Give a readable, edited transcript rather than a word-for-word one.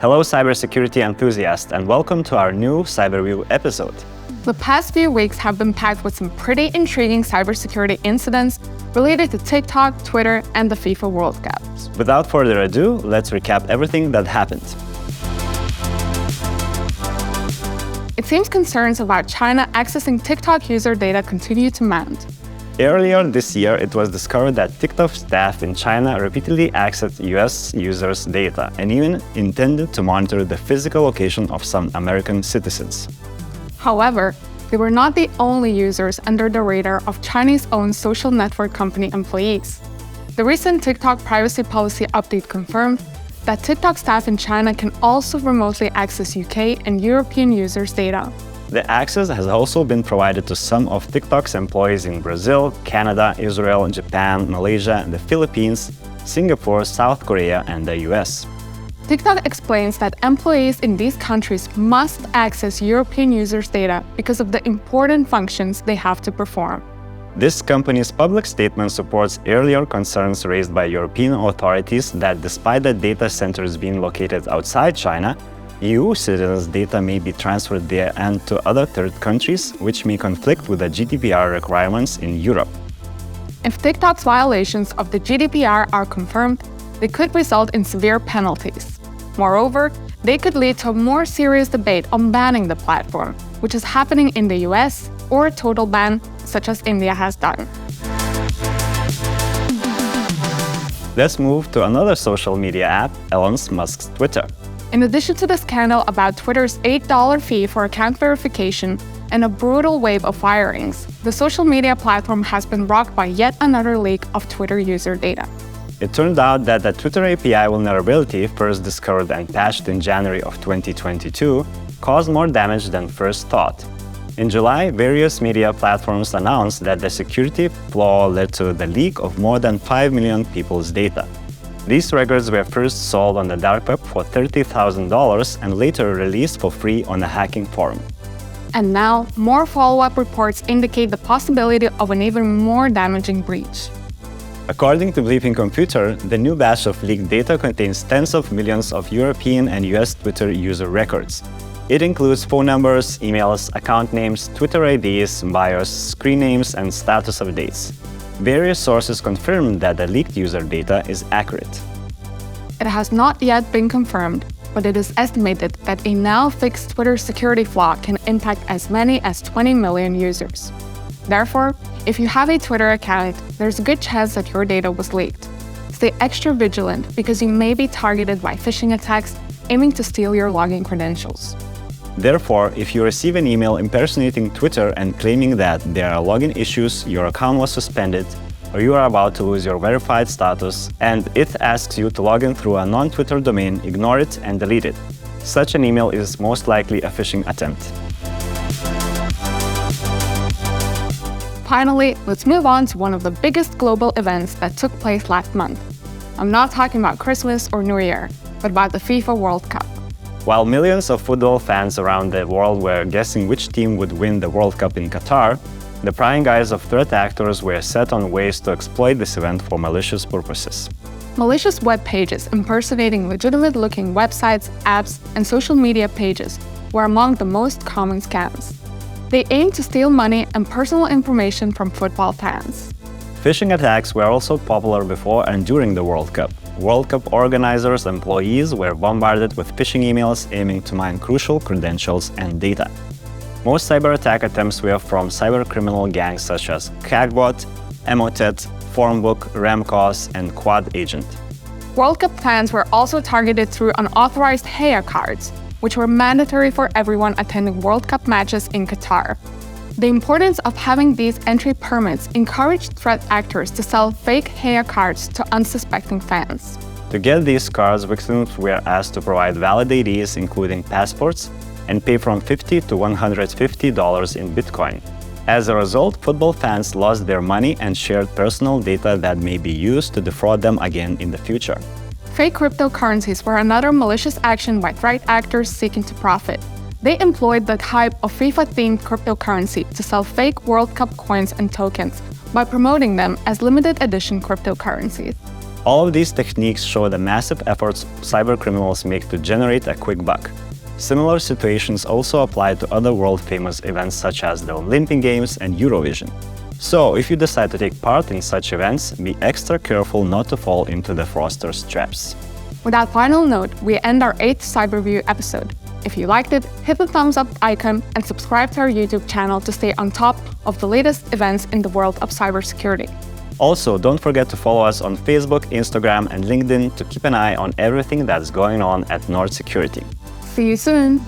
Hello, cybersecurity enthusiasts, and welcome to our new Cyberview episode. The past few weeks have been packed with some pretty intriguing cybersecurity incidents related to TikTok, Twitter, and the FIFA World Cup. Without further ado, let's recap everything that happened. It seems concerns about China accessing TikTok user data continue to mount. Earlier this year, it was discovered that TikTok staff in China repeatedly accessed US users' data and even intended to monitor the physical location of some American citizens. However, they were not the only users under the radar of Chinese-owned social network company employees. The recent TikTok privacy policy update confirmed that TikTok staff in China can also remotely access UK and European users' data. The access has also been provided to some of TikTok's employees in Brazil, Canada, Israel, Japan, Malaysia, the Philippines, Singapore, South Korea, and the US. TikTok explains that employees in these countries must access European users' data because of the important functions they have to perform. This company's public statement supports earlier concerns raised by European authorities that despite the data centers being located outside China, EU citizens' data may be transferred there and to other third countries, which may conflict with the GDPR requirements in Europe. If TikTok's violations of the GDPR are confirmed, they could result in severe penalties. Moreover, they could lead to a more serious debate on banning the platform, which is happening in the US, or a total ban, such as India has done. Let's move to another social media app, Elon Musk's Twitter. In addition to the scandal about Twitter's $8 fee for account verification and a brutal wave of firings, the social media platform has been rocked by yet another leak of Twitter user data. It turned out that the Twitter API vulnerability, first discovered and patched in January of 2022, caused more damage than first thought. In July, various media platforms announced that the security flaw led to the leak of more than 5 million people's data. These records were first sold on the dark web for $30,000 and later released for free on a hacking forum. And now, more follow-up reports indicate the possibility of an even more damaging breach. According to Bleeping Computer, the new batch of leaked data contains tens of millions of European and US Twitter user records. It includes phone numbers, emails, account names, Twitter IDs, bios, screen names, and status updates. Various sources confirmed that the leaked user data is accurate. It has not yet been confirmed, but it is estimated that a now-fixed Twitter security flaw can impact as many as 20 million users. Therefore, if you have a Twitter account, there's a good chance that your data was leaked. Stay extra vigilant because you may be targeted by phishing attacks aiming to steal your login credentials. Therefore, if you receive an email impersonating Twitter and claiming that there are login issues, your account was suspended, or you are about to lose your verified status, and it asks you to log in through a non-Twitter domain, ignore it and delete it. Such an email is most likely a phishing attempt. Finally, let's move on to one of the biggest global events that took place last month. I'm not talking about Christmas or New Year, but about the FIFA World Cup. While millions of football fans around the world were guessing which team would win the World Cup in Qatar, the prying eyes of threat actors were set on ways to exploit this event for malicious purposes. Malicious web pages impersonating legitimate-looking websites, apps, and social media pages were among the most common scams. They aimed to steal money and personal information from football fans. Phishing attacks were also popular before and during the World Cup. World Cup organizers' employees were bombarded with phishing emails aiming to mine crucial credentials and data. Most cyber attack attempts were from cybercriminal gangs such as Crackbot, Emotet, Formbook, Ramcos, and Quad Agent. World Cup fans were also targeted through unauthorized Heya cards, which were mandatory for everyone attending World Cup matches in Qatar. The importance of having these entry permits encouraged threat actors to sell fake Heya cards to unsuspecting fans. To get these cards, victims were asked to provide valid IDs, including passports, and pay from $50 to $150 in Bitcoin. As a result, football fans lost their money and shared personal data that may be used to defraud them again in the future. Fake cryptocurrencies were another malicious action by threat actors seeking to profit. They employed the hype of FIFA-themed cryptocurrency to sell fake World Cup coins and tokens by promoting them as limited edition cryptocurrencies. All of these techniques show the massive efforts cybercriminals make to generate a quick buck. Similar situations also apply to other world-famous events such as the Olympic Games and Eurovision. So, if you decide to take part in such events, be extra careful not to fall into the fraudsters' traps. With that final note, we end our 8th Cyberview episode. If you liked it, hit the thumbs up icon and subscribe to our YouTube channel to stay on top of the latest events in the world of cybersecurity. Also, don't forget to follow us on Facebook, Instagram, and LinkedIn to keep an eye on everything that's going on at Nord Security. See you soon!